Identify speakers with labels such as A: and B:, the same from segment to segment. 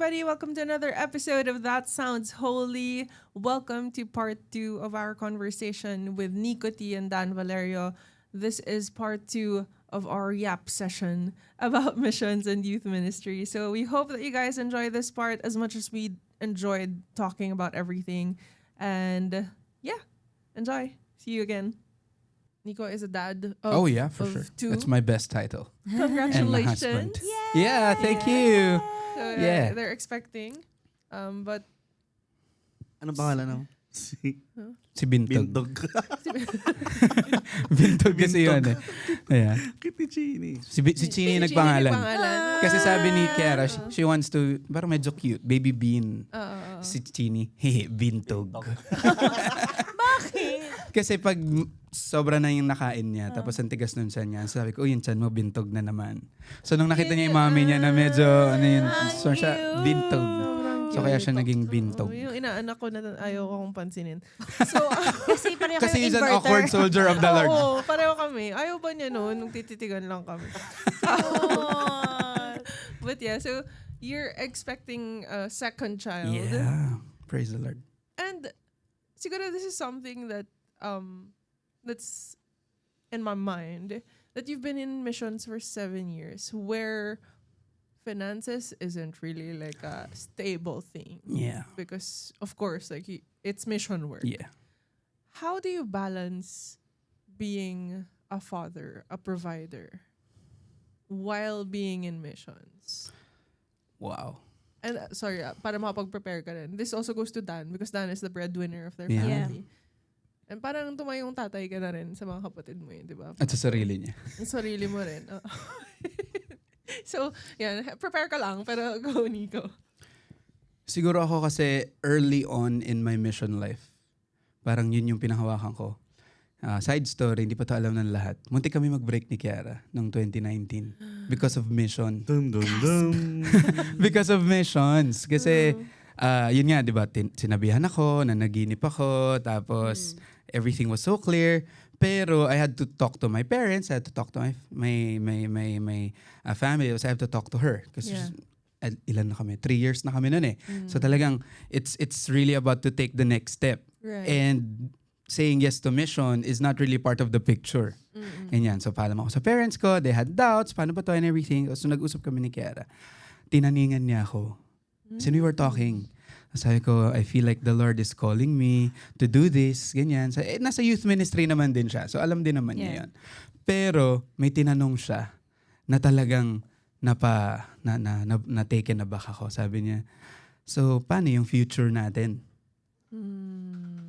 A: everybody. Welcome to another episode of That Sounds Holy. Welcome to part 2 of our conversation with Nico T and Dan Valerio. This is part 2 of our YAP session about missions and youth ministry. So we hope that you guys enjoy this part as much as we enjoyed talking about everything. And yeah, enjoy. See you again. Nico is a dad of,
B: Oh yeah, for
A: of
B: sure.
A: 2.
B: That's my best title. And my
A: Congratulations.
B: husband. Yeah, thank you.
A: So
B: Yeah.
A: they're expecting. But
C: Ano pangalan mo?
B: Si Bintog.
C: Bintog.
B: Bintog kasi yun eh. Yeah.
C: Kiti Chini.
B: Si Chini nagpangalan. Kasi sabi ni Kiara, she wants to, parang medyo cute, baby Bean. Si Chini, hehe, Bintog. Kasi pag sobra na yung nakain niya, tapos ang tigas nun sa niya, sabi ko, yung chan mo, bintog na naman. So nung nakita niya yung mami niya na medyo, so siya, bintog. So kaya siya naging bintog.
A: Yung inaanak ko na ayaw akong pansinin. So,
D: Kasi pareho
B: Kasi
D: kayong
B: he's an
D: inverter.
B: awkward soldier of the Lord.
A: oo, pareho kami. Ayaw ba niya noon nung tititigan lang kami? But yeah, so you're expecting a second child.
B: Yeah. Praise the Lord.
A: And siguro this is something that that's in my mind, that you've been in missions for 7 years where finances isn't really like a stable thing.
B: Yeah.
A: Because of course, like it's mission work.
B: Yeah.
A: How do you balance being a father, a provider, while being in missions?
B: Wow.
A: And sorry, para makapag-prepare ka rin. This also goes to Dan because Dan is the breadwinner of their
B: Yeah.
A: family. And parang tumayong tatay ka na rin sa mga kapatid mo yun, di ba?
B: At sa sarili niya.
A: Ang sarili mo rin. Oo. So, yan. Prepare ka lang, pero go, Nico.
B: Siguro ako kasi early on in my mission life, parang yun yung pinahawakan ko. Side story, hindi pa to alam ng lahat. Muntik kami mag-break ni Kiara noong 2019 because of mission.
C: Dum dum dum.
B: Because of missions. Kasi, yun nga, di ba, sinabihan ako, na naginip ako, tapos everything was so clear. Pero I had to talk to my parents, I had to talk to my family, so I have to talk to her. Kasi ilan na kami? 3 years na kami nun eh. So talagang, it's really about to take the next step.
A: Right.
B: And saying yes to mission is not really part of the picture. And yan, so paalam ako sa parents ko, they had doubts, paano ba to and everything. So nag-usap kami ni Kiara. Tinaningan niya ako. So we were talking. Sabi ko, I feel like the Lord is calling me to do this, ganyan. So, nasa youth ministry naman din siya. So alam din naman niya yun. Pero may tinanong siya na talagang na-taken aback ako. Sabi niya, so paano yung future natin?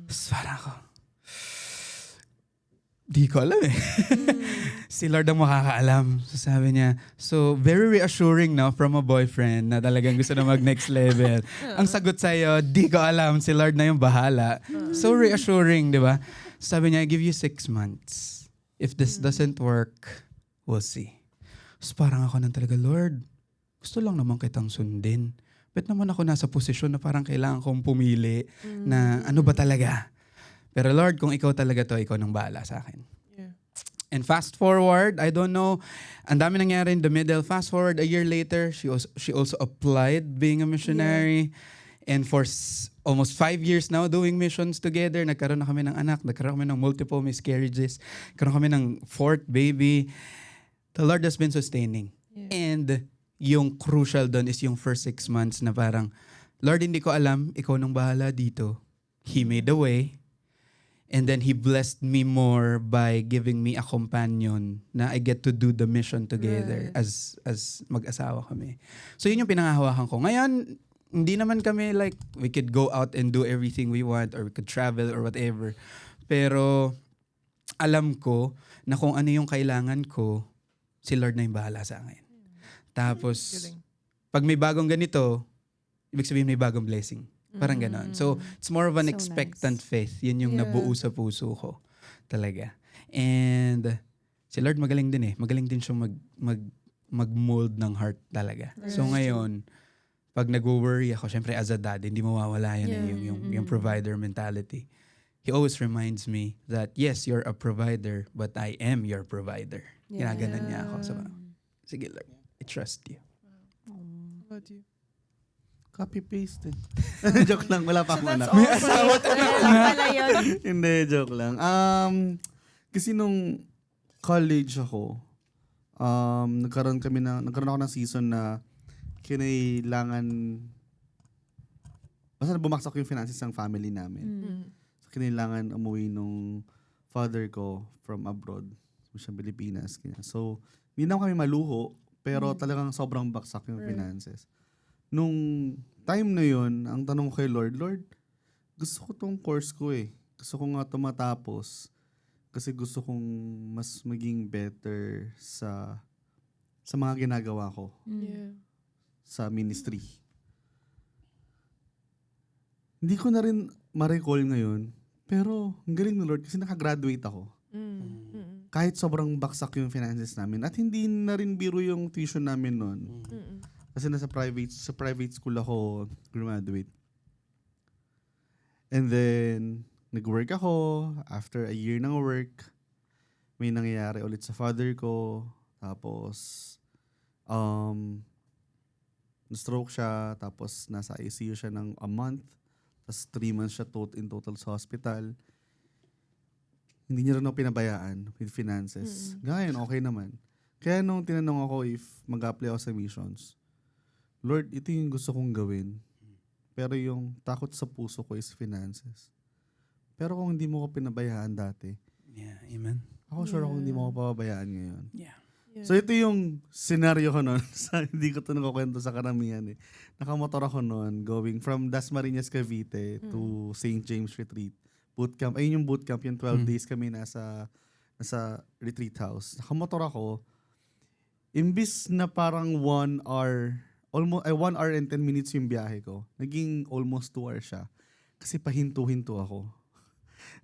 B: So, parang ako, di ko alam eh. Si Lord ang makakaalam. So sabi niya, so very reassuring no, from a boyfriend na talagang gusto na mag-next level. Ang sagot sa'yo, di ko alam, si Lord na yung bahala. So reassuring, di ba? Sabi niya, I give you 6 months. If this doesn't work, we'll see. So parang ako nang talaga, Lord, gusto lang naman kitang sundin. Ba't naman ako nasa posisyon na parang kailangan kong pumili na ano ba talaga? Pero Lord, kung ikaw talaga to, ikaw nang bahala sa akin.
A: Yeah.
B: And fast forward, I don't know, ang dami nangyari in the middle. Fast forward, a year later, she also applied being a missionary. And for almost 5 years now doing missions together, nagkaroon na kami ng anak, nagkaroon kami ng multiple miscarriages, nagkaroon kami ng 4th baby. The Lord has been sustaining.
A: Yeah.
B: And yung crucial doon is yung first 6 months na parang, Lord, hindi ko alam, ikaw nang bahala dito. He made a way. And then He blessed me more by giving me a companion na I get to do the mission together as mag-asawa kami. So yun yung pinangahawakan ko. Ngayon, hindi naman kami like, we could go out and do everything we want or we could travel or whatever. Pero alam ko na kung ano yung kailangan ko, si Lord na yung bahala sa akin. Tapos,
A: Galing.
B: pag may bagong ganito, ibig sabihin may bagong blessing. Parang ganon. So, it's more of an
D: So
B: expectant
D: nice.
B: faith. Yun yung
A: Yeah.
B: nabuo sa puso ko. Talaga. And si Lord magaling din eh. Magaling din siya mag-mold ng heart talaga. So
A: Right.
B: ngayon, pag nag-worry ako, syempre as a dad, hindi mawawala yan eh,
A: Yeah.
B: yung provider mentality. He always reminds me that, yes, you're a provider, but I am your provider.
A: Yeah.
B: Ginaganon niya ako. So, sige Lord, I trust you.
A: How about you?
C: Copy-paste eh. Joke lang, wala pa akong anak.
D: Pala yun.
C: Hindi, joke lang. Kasi nung college ako, nagkaroon ako ng season na basta bumaksak yung finances ng family namin. So, kinailangan umuwi nung father ko from abroad, sa Pilipinas. So, hindi na kami maluho, pero talagang sobrang baksak yung finances. Nung time na yun, ang tanong ko kay Lord, gusto ko tong course ko eh. Gusto ko nga tumatapos. Kasi gusto kong mas maging better sa mga ginagawa ko
A: Yeah.
C: sa ministry. Hindi ko na rin ma-recall ngayon, pero ang galing ng Lord kasi nakagraduate ako. Kahit sobrang baksak yung finances namin at hindi na rin biro yung tuition namin noon. Kasi sa private school ako graduate. And then nag-work ako. After a year ng work, may nangyayari ulit sa father ko. Tapos na-stroke siya. Tapos nasa ICU siya ng a month. Tapos 3 months siya in total sa hospital. Hindi niya rin ako pinabayaan with finances. Ngayon, okay naman. Kaya nung tinanong ako if mag-apply ako sa missions, Lord, ito yung gusto kong gawin. Pero yung takot sa puso ko is finances. Pero kung hindi mo ko pinabayaan dati,
B: Yeah, amen.
C: ako sure ako hindi mo ko pababayaan ngayon.
B: Yeah.
C: So ito yung scenario ko noon. Hindi ko ito nakakwento sa karamihan eh. Nakamotor ako noon going from Dasmariñas, Cavite to St. James Retreat. Bootcamp. Ayun yung bootcamp. Yung 12 days kami nasa retreat house. Nakamotor ako. Imbis na parang 1 hour, 1 hour and 10 minutes yung biyahe ko. Naging almost 2 hours siya. Kasi pahinto-hinto ako.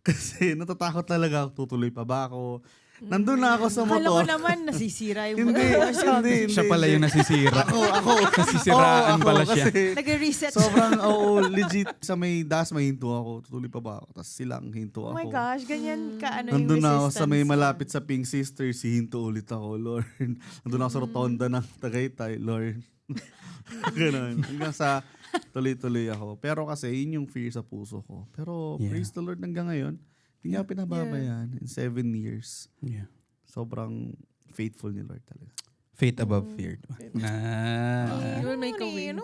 C: Kasi natatakot talaga ako. Tutuloy pa ba ako? Nandun na ako sa
D: Akala
C: motor.
D: ko naman nasisira yung
C: Hindi.
B: Siya pala yung nasisira.
C: Ako.
B: Nasisiraan pala siya.
D: Nag-reset.
C: Sobrang, legit. Sa may das, may hinto ako. Tutuloy pa ba ako? Tapos silang hinto
D: Oh
C: ako.
D: my gosh, ganyan ka ano yung
C: Nandun na ako sa may
D: resistance.
C: malapit sa Pink Sisters, hinto ulit ako, Lord. Nandun ako sa rotonda ng Tagaytay, Lord. Ganun. Hanggang sa tuloy-tuloy ako. Pero kasi yun yung fear sa puso ko. Pero
B: Yeah.
C: praise the Lord hanggang ngayon. Hindi niya pinababayaan in 7 years.
B: Yeah.
C: Sobrang faithful ni Lord talaga.
B: Faith above fear. Diba?
A: You will make a way.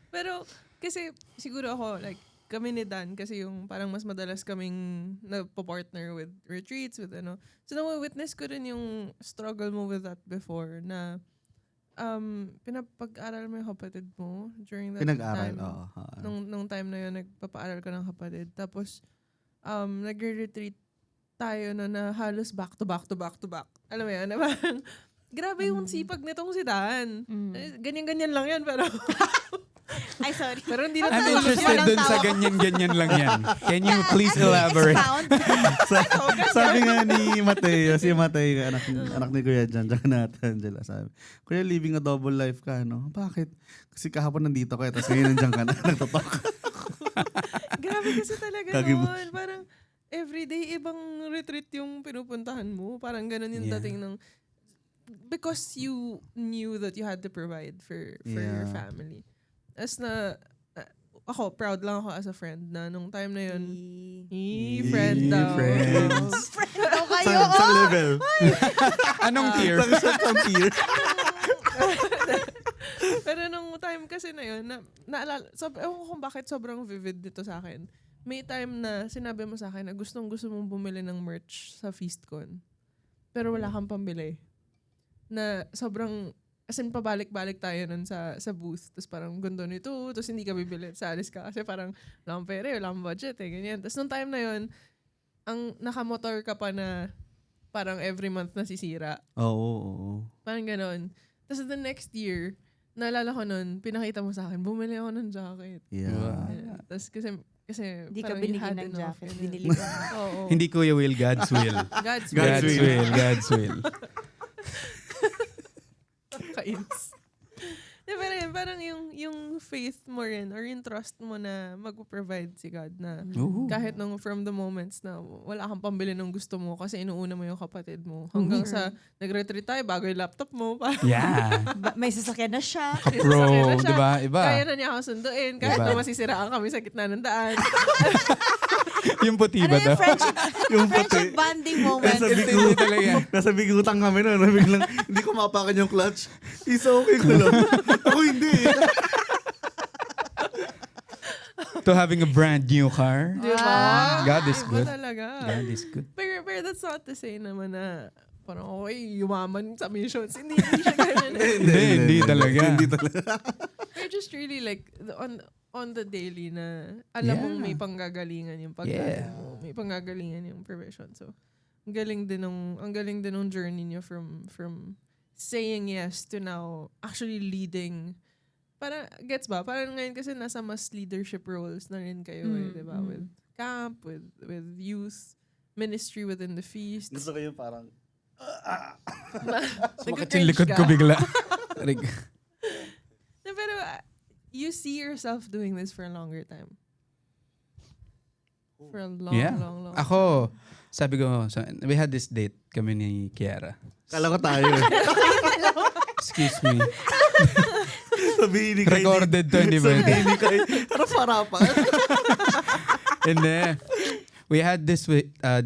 A: Pero, kasi siguro ako, like, kami ni Dan, kasi yung parang mas madalas kaming nagpo-partner with retreats, with ano. So, na-witness ko rin yung struggle mo with that before, na pinapag-aral mo yung kapatid mo during that
C: Pinag-aral,
A: time.
C: oo.
A: Nung time na yun, nagpapaaral ko ng kapatid. Tapos, nagre-retreat tayo na halos back to back. Alam mo yan, na parang, grabe yung sipag nitong si Dan. Ganyan-ganyan lang yan, pero
D: Ay, sorry.
A: pero hindi na
B: I'm
A: tayo
B: interested dun sa ganyan-ganyan lang yan. Can you please elaborate?
D: Expound.
C: Sabi nga ni Mateo, si Mateo, anak ni Kuya Jan, tsaka natin, Angela, sabi, Kuya, living a double life ka, no? Bakit? Kasi kahapon nandito ka, tapos ngayon nandiyan ka na, nagtotok.
A: Grabe kasi talaga
C: Kagimo.
A: noon. Parang everyday ibang retreat yung pinupuntahan mo. Parang ganun yung
B: Yeah.
A: dating ng because you knew that you had to provide for your
C: Yeah.
A: family. As na ako, proud lang ako as a friend na nung time na yun, friend daw.
B: Friends.
D: Ito kayo.
C: Sa level.
B: Anong tier?
C: Sa tier.
A: Pero nung time kasi na yun, naalala, ewan ko kung bakit sobrang vivid dito sa akin. May time na sinabi mo sa akin na gustong-gusto mong bumili ng merch sa FeastCon. Pero wala kang pambili. Na sobrang, as in pabalik-balik tayo nun sa booth. Tapos parang gundo nito, tapos hindi ka bibili. Sa alis ka kasi parang wala kang pera, wala kang budget ganyan. Tapos nung time na yun, ang nakamotor ka pa na parang every month nasisira.
C: Oo.
A: Parang ganon. Tapos the next year, naalala ko nun, pinakita mo sa akin, bumili ako ng jacket.
C: Yeah.
A: Yeah. Tapos kasi
D: Hindi ka
A: parang you
D: binigyan
A: had
D: ng
A: enough,
D: jacket.
A: ganyan.
D: Binili ka.
A: Oo.
B: Hindi Kuya Will, God's will.
A: God's
C: God's
A: will.
C: will.
B: God's will.
A: Kainis. Di Pero yun, parang yung faith mo rin or yung trust mo na mag-provide si God na
B: Ooh.
A: kahit nung from the moments na wala kang pambili ng gusto mo kasi inuuna mo yung kapatid mo. Hanggang sa nag-retreat tayo, bago yung laptop mo. Parang
B: Yeah.
D: May sasakyan na siya.
B: Pro,
A: sasakyan na siya.
B: di ba? Iba.
A: kaya na niya ako sunduin kahit
B: Diba?
A: na masisiraan kami sa gitna ng daan.
B: Yung puti
D: Ano
B: ba
D: yung
B: daw?
C: Yung
D: friendship bonding moment?
C: Nasa
B: Hindi talaga.
C: Nasa bigutan kami noon. Biglang, hindi ko mapakan yung clutch. Isa okay ko lang. Ako hindi.
B: To having a brand new car.
A: Di ba?
B: God is
A: Iba
B: good.
A: talaga.
B: God is good.
A: Pero that's not to say naman na parang okay, yumaman sa missions. Hindi siya ganun.
B: Hindi talaga.
C: Hindi talaga.
A: We're just really like on the daily na alam mong
B: Yeah.
A: may panggagalingan yung pagkain mo, may panggagalingan yung provision. So, ang galing din nung journey niyo from saying yes to now actually leading. Para gets ba? Parang ngayon kasi nasa mas leadership roles na rin kayo di ba? With camp, with youth, ministry within the feast.
C: Gusto ko yung parang,
B: Sumakit yung likod ko bigla.
A: No, pero you see yourself doing this for a longer time. For a long,
B: Yeah.
A: long.
B: Ako, sabi ko, we had this date kami ni Kiara.
C: kala ko tayo.
B: Excuse me.
C: Sabihin ni Kay.
B: Recorded to, di ba?
C: Sabihin ni Kay. Harap-harapan.
B: And then, we had this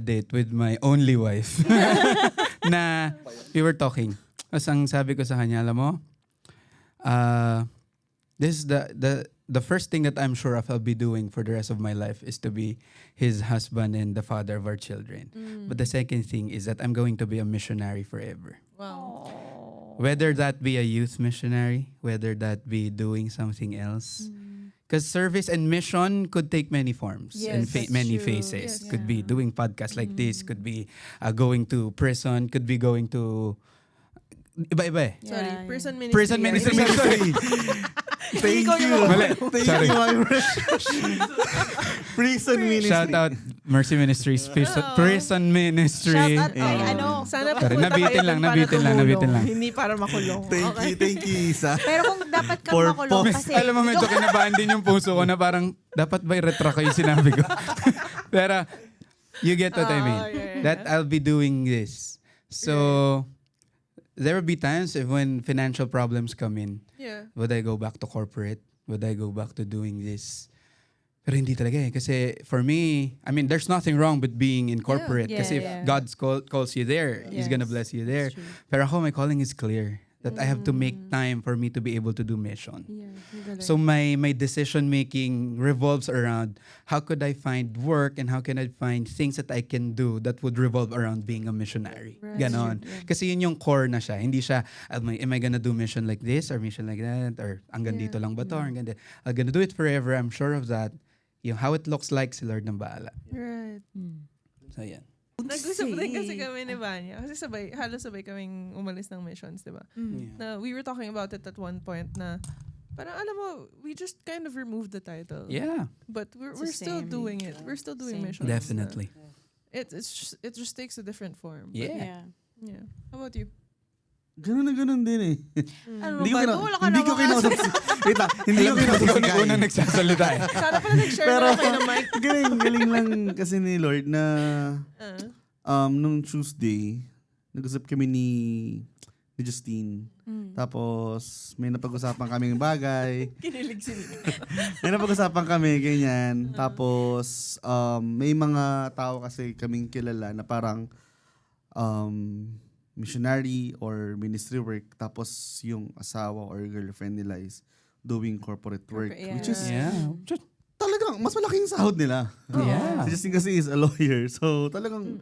B: date with my only wife. Na we were talking. Tapos ang sabi ko sa kanya, alam mo, this is the first thing that I'm sure of I'll be doing for the rest of my life is to be his husband and the father of our children. But the second thing is that I'm going to be a missionary forever.
A: Wow.
B: Whether that be a youth missionary, whether that be doing something else. Because service and mission could take many forms and
D: Yes, that's
B: many
D: true.
B: faces.
A: Yes.
B: Could be doing podcasts like this, could be going to prison, could be going to... Iba-iba eh.
A: Sorry,
D: Yeah,
A: prison ministry.
B: Prison ministry. Sorry.
C: Thank
A: Ikaw
C: you.
A: yung
B: Mali.
C: Thank
B: Sorry.
C: you, my friend. Prison ministry.
B: Shout out Mercy Ministries, Prison Ministry.
D: Shout out kay ano.
A: Sana
B: Sorry,
A: pupunta
B: nabitin
A: kayo
B: lang,
A: dun para
B: nabitin lang, nabitin
A: tumulong,
B: lang.
A: Hindi para makulong.
C: Thank you, Isa.
D: Pero kung dapat kang
C: For
D: makulong
C: post.
D: kasi...
B: Alam mo, medyo kinabahan din yung puso ko na parang, dapat ba i-retract ko yung sinabi ko? Pero, you get what I mean.
A: yeah.
B: That I'll be doing this. So, there will be times when financial problems come in.
A: Yeah.
B: Would I go back to corporate? Would I go back to doing this? Pero hindi talaga eh. Kasi for me, I mean, there's nothing wrong with being in corporate.
D: Yeah,
B: Kasi if
D: yeah.
B: God calls you there, He's gonna
D: Yes,
B: bless you there.
D: that's true.
B: Pero ako, my calling is clear. That I have to make time for me to be able to do mission.
A: Yeah. ang galing.
B: So my decision making revolves around how could I find work and how can I find things that I can do that would revolve around being a missionary.
A: Right.
B: Ganon. Kasi yun yung core na siya. Hindi siya, am I gonna do mission like this or mission like that? Or hanggang
A: Yeah.
B: dito lang ba to? Or hanggang dito. I'm gonna do it forever. I'm sure of that. Yung how it looks like, si Lord nang bahala.
A: Right.
B: So yan.
A: Nag-usap din kasi kami ni Vanya. Kasi halos sabay kaming umalis ng missions, di ba?
B: Yeah.
A: Na we were talking about it at one point na parang alam mo, we just kind of removed the title.
B: Yeah,
A: But we're
D: It's the
A: still
D: same.
A: doing it. We're still doing
D: Same.
A: missions.
B: definitely.
A: It just takes a different form. But
B: Yeah.
A: yeah. How about you?
C: Ganun na ganun din eh.
D: Ano
C: Hindi ko
D: ba?
C: kina-
D: Wala ka
C: hindi ko
D: naman
C: kinausap si... Wait lang, hindi ko kinausap si Kai.
B: Unang nagsasalita eh.
A: Sana pala nag-share
C: Pero,
A: na kayo ng mic.
C: galing lang kasi ni Lord na
A: Uh,
C: nung Tuesday, nag-usap kami ni Justine. Tapos, may napag-usapan kaming bagay.
A: kinilig si Nico.
C: May napag-usapan kami, ganyan. Tapos, may mga tao kasi kaming kilala na parang missionary or ministry work. Tapos, yung asawa or girlfriend nila is doing corporate work.
D: Corporate, yeah.
C: Which is
B: Yeah.
C: talagang mas malaking sahod nila.
B: Yeah.
C: Si Justine kasi is a lawyer. So, talagang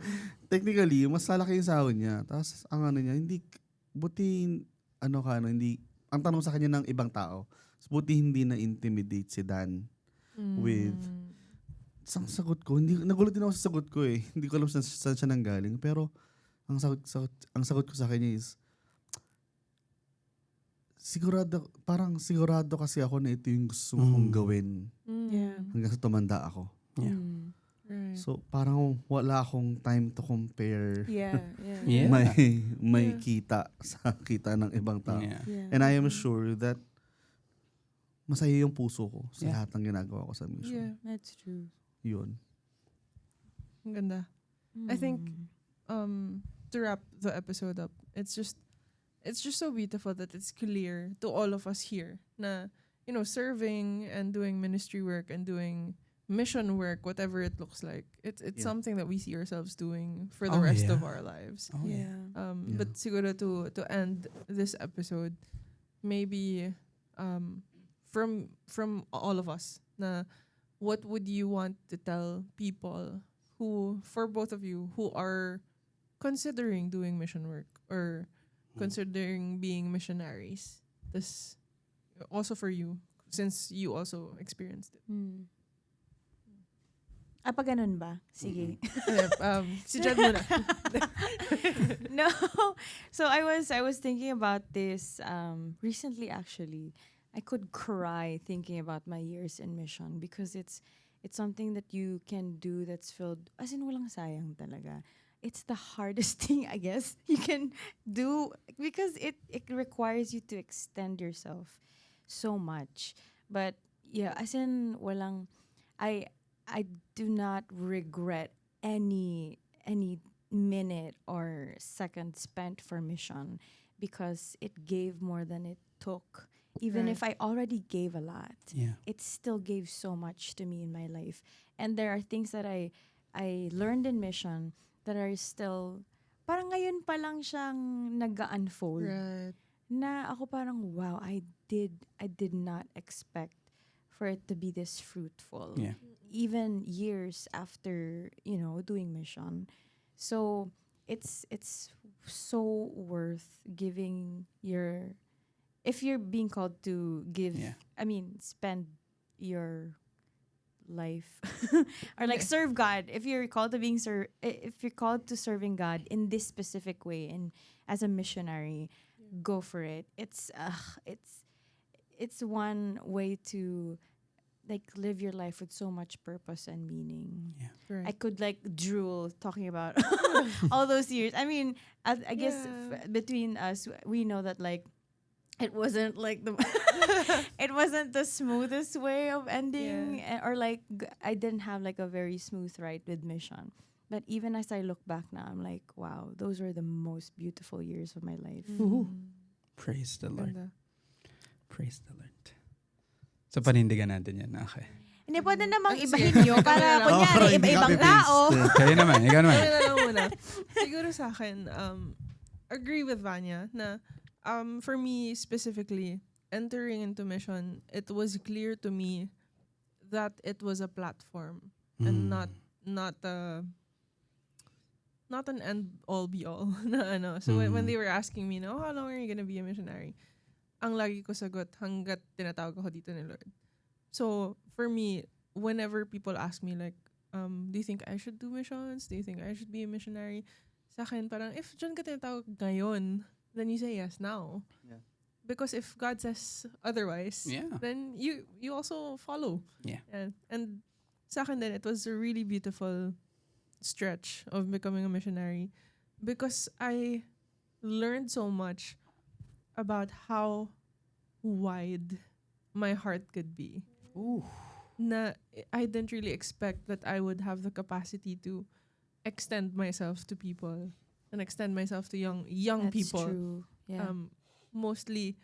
C: technically, mas malaki yung sahod niya. Tapos, ang ano niya, hindi, buti, hindi, ang tanong sa kanya ng ibang tao, buti hindi na-intimidate si Dan with, ang sagot ko, nagulat din ako sa sagot ko eh. Hindi ko alam saan siya nanggaling. Pero, ang sagot ko sa kanya is, sigurado kasi ako na ito yung gusto kong gawin
D: Yeah.
C: hanggang sa tumanda ako.
B: Yeah.
A: Right.
C: So, parang wala akong time to compare
D: Yeah.
B: Yeah.
C: may kita sa kita ng ibang tao.
B: Yeah.
D: Yeah.
C: And I am sure that masaya yung puso ko sa
B: Yeah.
C: lahat ng ginagawa ko sa mission.
A: Yeah,
D: That's true.
C: Yun.
A: ang ganda. I think to wrap the episode up, it's just so beautiful that it's clear to all of us here na, you know, serving and doing ministry work and doing mission work, whatever it looks like, it's
C: Yeah.
A: something that we see ourselves doing for the
B: Oh,
A: rest
B: yeah.
A: of our lives.
B: Oh, yeah.
D: Yeah.
C: Yeah.
A: But siguro to end this episode, maybe from all of us, na what would you want to tell people who, for both of you, who are considering doing mission work or considering being missionaries? This also for you, since you also experienced it.
D: Pa ganun ba? Sige.
A: Si Jed muna.
D: No. So I was thinking about this recently actually. I could cry thinking about my years in mission because it's something that you can do that's filled as in walang sayang talaga. It's the hardest thing I guess you can do because it requires you to extend yourself so much. But yeah, as in walang I do not regret any minute or second spent for mission because it gave more than it took. Even
A: Right.
D: if I already gave a lot,
B: Yeah.
D: it still gave so much to me in my life. And there are things that I learned in mission that are still parang ngayon pa lang siyang nag-unfold.
A: Right.
D: Na ako parang wow, I did not expect for it to be this fruitful.
B: Yeah.
D: Even years after, you know, doing mission. So it's so worth giving your, if you're being called to give,
B: Yeah.
D: I mean, spend your life or like serve God. If you're called to if you're called to serving God in this specific way and as a missionary, go for it. It's one way to like live your life with so much purpose and meaning.
B: Yeah.
A: Right.
D: I could like drool talking about all those years. I mean, I guess
A: Yeah.
D: between us, we know that like it wasn't like the it wasn't the smoothest way of ending, or like I didn't have like a very smooth ride with mission. But even as I look back now, I'm like, wow, those were the most beautiful years of my life.
B: Praise the Lord.
A: Ganda.
B: Praise the Lord. So panindigan natin yan. Okay.
D: Hindi pwede namang
A: Sige.
D: ibahin nyo para
A: Oh,
D: kunyari
C: para hindi
D: iba-ibang
C: copy-paste.
D: tao.
B: Kayo naman. Ikaw naman.
A: Kami na lang muna. Siguro sa akin, agree with Vanya na for me specifically, entering into mission, it was clear to me that it was a platform and not an end all be all na ano. So when they were asking me, no, how long are you gonna be a missionary? Ang lagi ko sagot, hanggat tinatawag ako dito ni Lord. So for me, whenever people ask me like, do you think I should do missions? Do you think I should be a missionary? Sa akin, parang, if John ka tinatawag ngayon, then you say yes now.
C: Yeah.
A: Because if God says otherwise,
B: Yeah.
A: then you also follow.
B: Yeah.
A: And sa akin din, it was a really beautiful stretch of becoming a missionary because I learned so much about how wide my heart could be. Na I didn't really expect that I would have the capacity to extend myself to people and extend myself to young
D: That's
A: people.
D: true. Yeah.
A: Mostly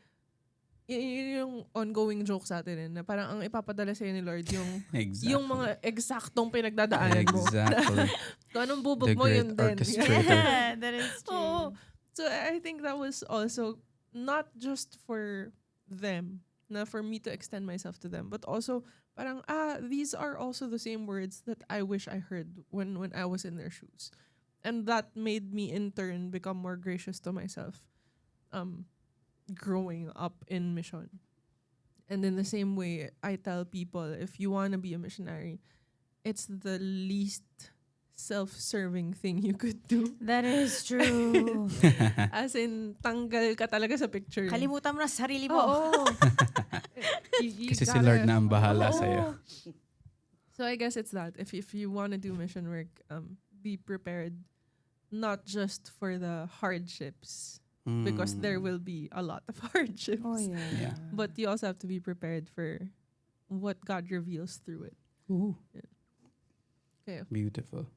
A: yung ongoing joke sa atin na parang ang ipapadala sa'yo ni Lord yung
B: Exactly.
A: yung mga eksaktong pinagdadaanan mo.
B: Exactly.
A: Kung anong bubog
B: The
A: mo,
B: great
A: yun din.
B: orchestrator.
D: Yeah, that is true.
A: Oo. So I think that was also not just for them, na for me to extend myself to them, but also parang, these are also the same words that I wish I heard when I was in their shoes. And that made me in turn become more gracious to myself growing up in mission. And in the same way, I tell people, if you want to be a missionary, it's the least self-serving thing you could do.
D: That is true.
A: As in, tanggal ka talaga sa picture.
D: Kalimutan mo na sa sarili mo.
A: Oo.
B: Kasi si Lord na ang bahala
A: Oo.
B: sa'yo.
A: So I guess it's that. If you want to do mission work, be prepared not just for the hardships, because there will be a lot of hardships.
D: Oh yeah.
B: Yeah.
A: But you also have to be prepared for what God reveals through it.
B: Ooh.
A: Okay.
B: Beautiful.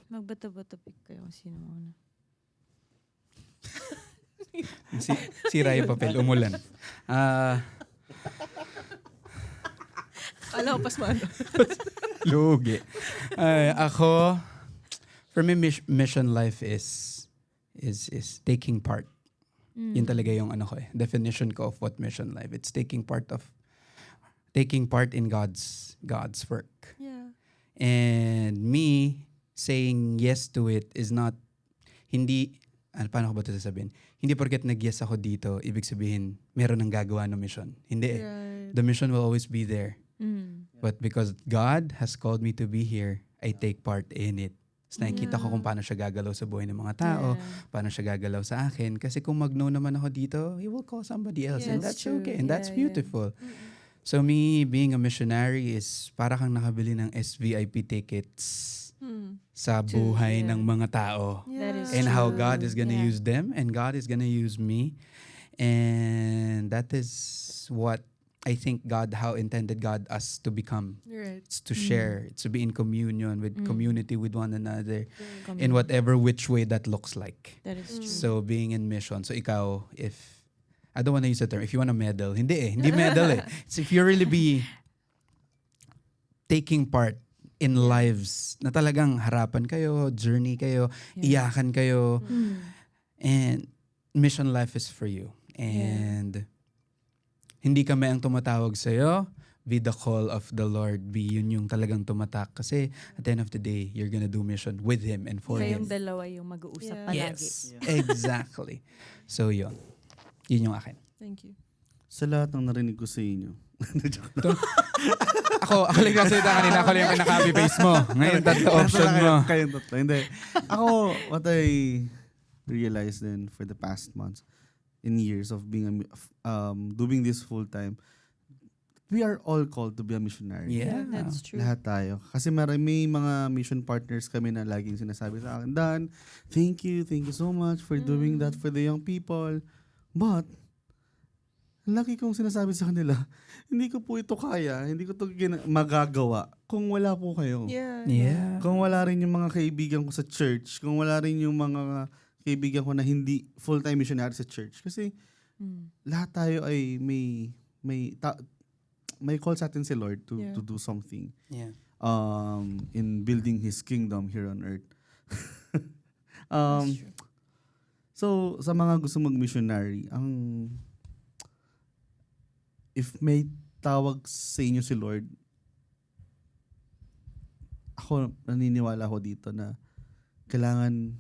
D: Magbato-bato pick kayo kung sino una.
B: Sira yung papel, umulan.
A: Alam ko, pasmano.
B: Lugi. Ako, for me, mission life is taking part. Yun talaga yung definition ko of what mission life. It's taking part in God's work.
A: Yeah.
B: And me saying yes to it is not, paano ko ba ito sasabihin? Hindi porket nag-yes ako dito, ibig sabihin, meron nang gagawa ng mission. Hindi eh.
A: Right.
B: The mission will always be there.
D: Mm.
B: But because God has called me to be here, I take part in it. Tapos nakikita ko kung paano siya gagalaw sa buhay ng mga tao, paano siya gagalaw sa akin. Kasi kung mag-no naman ako dito, He will call somebody else.
A: Yeah,
B: And
A: that's
B: that's
A: true.
B: okay. And that's
D: Yeah,
B: beautiful. So me being a missionary is para kang nakabili ng SVIP tickets sa buhay ng mga tao.
D: That is
B: And how
D: true.
B: God is gonna
D: Yeah.
B: use them and God is gonna use me. And that is what I think how intended God us to become.
A: Right.
B: It's to share, it's to be in communion with community with one another
D: Come
B: in
D: on.
B: whatever which way that looks like.
D: That is true.
B: So being in mission. So ikaw, if I don't want to use the term, if you want a medal, hindi medal eh. It's if you really be taking part in lives na talagang harapan kayo, journey kayo, iyakan kayo, and mission life is for you. And hindi kami ang tumatawag sa'yo, be the call of the Lord, be yun yung talagang tumatak. Kasi at the end of the day, you're gonna do mission with Him and for
D: Kayong
B: Him.
D: dalawa yung mag-uusap
A: Yeah.
D: palagi.
B: Yes, exactly. So yun. Yun yung akin.
A: Thank you.
C: Sa lahat ng narinig ko sa inyo. Joke lang.
B: Ako lang nagsalita kanina, ako lang yung naka-copy paste mo. Ngayon, tatlo option
C: Kayo-
B: mo.
C: Kayong tatlo. Hindi. Ako, what I realized then for the past months and years of being doing this full time, we are all called to be a missionary.
B: Yeah.
D: That's true.
C: Lahat tayo. Kasi may mga mission partners kami na laging sinasabi sa akin, Dan, thank you so much for doing that for the young people. But, lagi kong sinasabi sa kanila, hindi ko po ito kaya, hindi ko ito magagawa kung wala po kayo.
A: Yeah.
B: Yeah.
C: Kung wala rin yung mga kaibigan ko sa church, kung wala rin yung mga kaibigan ko na hindi full-time missionary sa church. Kasi lahat tayo ay may call sa atin si Lord to do something
B: Yeah.
C: in building His kingdom here on earth. So, sa mga gusto mag-missionary, if may tawag sa inyo si Lord, ako naniniwala ako dito na kailangan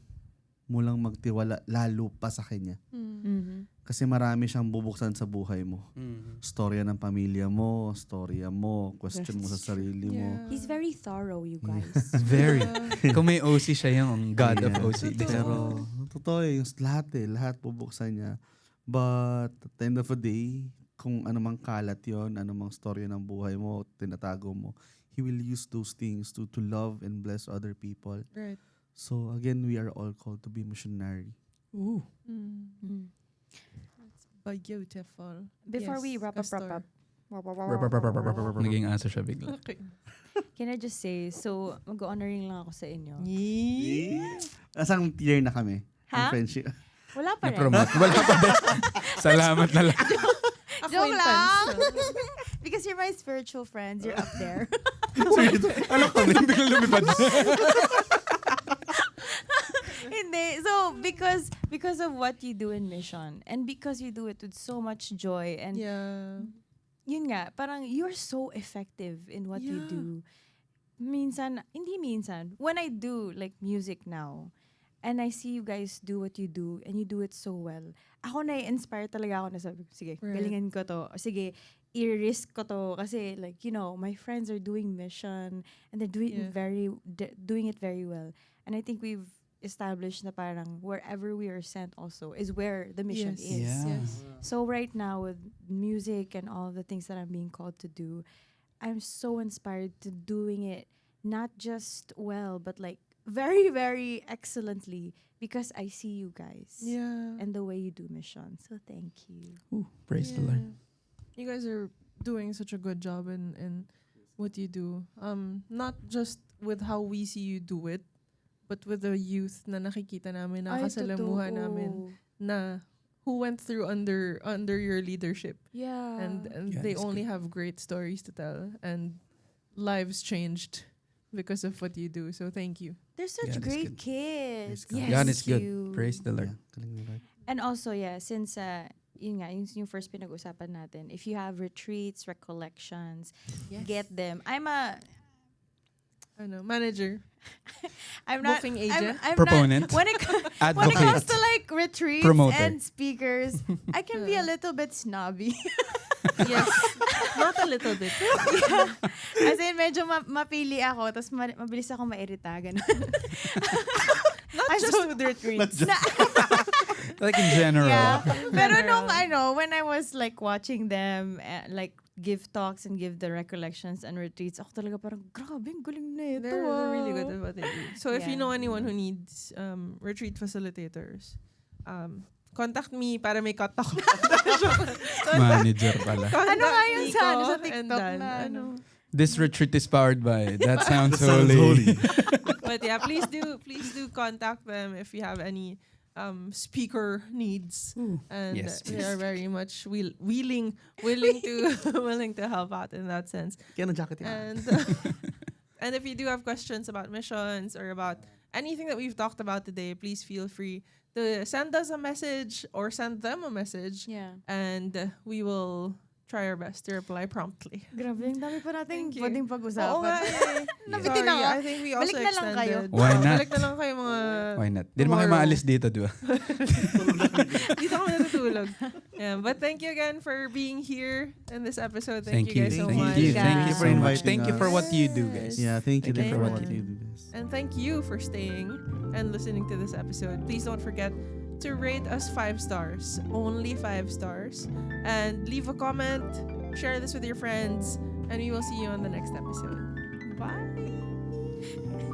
C: mo lang magtiwala lalo pa sa Kanya.
D: Mhm.
C: Kasi marami siyang bubuksan sa buhay mo. Storya ng pamilya mo, storya mo, question mo sa sarili mo.
A: Yeah.
D: He's very thorough, you guys.
B: Very. Kung may OC siya yung God of
C: Yeah.
B: OC.
C: Pero, totoo yung lahat bubuksan niya. But, at the end of the day, kung anumang kalat yon, anumang storya ng buhay mo, tinatago mo, He will use those things to love and bless other people.
A: Right.
C: So, again, we are all called to be missionary.
B: Ooh.
D: Mm.
A: Beautiful.
D: Before
A: Yes,
D: we wrap
A: Castor.
D: up,
B: Naging aso siya bigla.
A: Okay.
D: can I just say, so mag-honoring lang ako sa inyo.
C: Asang year na kami?
D: Ha?
C: Ang friendship.
D: Wala pa rin.
B: Na-promote. Wala pa din. Salamat na lang.
D: Joke lang. Because you're my spiritual friends, you're up there.
B: Ano kami? Bigla lumipad.
D: Hindi. So, because of what you do in mission, and because you do it with so much joy, and
A: Yeah.
D: yun nga, parang you're so effective in what you
A: Yeah.
D: do. Hindi minsan, when I do like music now, and I see you guys do what you do, and you do it so well, ako na-inspire talaga ako na sabi ko, sige,
A: Right.
D: galingan ko to. O sige, i-risk ko to. Kasi like, you know, my friends are doing mission, and they're doing
A: Yeah.
D: doing it very well. And I think we've established na parang wherever we are sent also is where the mission
A: Yes.
D: is.
B: Yeah.
A: Yes.
D: So right now with music and all the things that I'm being called to do, I'm so inspired to doing it not just well, but like very, very excellently. because I see you guys.
A: Yeah.
D: And the way you do mission. So thank you.
B: Ooh, praise the Lord.
A: You guys are doing such a good job in what you do. Not just with how we see you do it, but with the youth na nakikita namin, nakasalamuha namin, na who went through under your leadership.
D: Yeah.
A: And
B: Yeah,
A: they
B: that's
A: only have great stories to tell, and lives changed because of what you do. So thank you.
D: they're such
B: God is
D: great
B: good.
D: kids.
C: Praise God.
B: God
D: Thank
B: is good.
D: you.
B: Praise the Lord.
C: Yeah, galing ni Lord.
D: And also, yeah, since yun nga, yung first pinag-usapan natin, if you have retreats, recollections, get them. I'm
A: Manager,
D: not
A: booking agent,
D: I'm
B: Proponent.
D: Not, when it comes
B: Advocate.
D: to like retreats
B: Promoter.
D: and speakers, I can be a little bit snobby.
A: yes, not a little bit.
D: As in, medyo mapili ako, tapos mabilis ako mairita, ganun.
A: Not
D: I'm
A: just
D: so-
A: with retreats.
B: Like in general.
D: Yeah. Pero
A: General.
D: nung when I was like watching them like give talks and give the recollections and retreats, ako talaga parang, grabe, ang galing na ito.
A: They're really good at what they do. So if you
D: Yeah.
A: know anyone who needs retreat facilitators, contact me para may cut ako.
B: Manager pala.
A: Contact
D: Ano nga yung sa
A: Nico
D: TikTok
A: and Dan.
D: na ano?
B: This retreat is powered by That Sounds
C: Sounds
B: Holy.
C: holy.
A: But yeah, please do contact them if you have any speaker needs, and
B: Yes,
A: we
B: please.
A: are very much willing to willing to help out in that sense.
C: Kaya na jacket yan.
A: And and if you do have questions about missions or about anything that we've talked about today, please feel free to send us a message or send them a message,
D: Yeah.
A: and we will try our best to reply promptly.
D: Grabe, ang dami pa nating
A: Thank you.
D: pwedeng
A: Oo
D: pag-usapan.
A: nga eh.
D: Nabitin
A: Sorry,
D: ako.
A: I think we also
D: Balik na lang kayo.
A: extended.
B: Why not?
A: Balik na lang kayo mga...
B: Why not? Di naman kayo
A: Tomorrow.
B: maalis dito, di ba?
A: Dito kami natutulog. Yeah, but thank you again for being here in this episode. Thank
B: Thank
A: you
B: you.
A: guys so
C: Thank
A: much.
B: Thank you.
D: guys.
B: Thank you
C: For
B: so much.
C: inviting
B: Thank you for
C: us.
B: what you do, guys.
C: Yeah, thank you
B: Thank
C: din
B: you
C: for
B: for
C: what
B: what
C: you do, guys.
A: And thank you for staying and listening to this episode. Please don't forget to rate us 5 stars, only 5 stars, and leave a comment, share this with your friends, and we will see you on the next episode. Bye.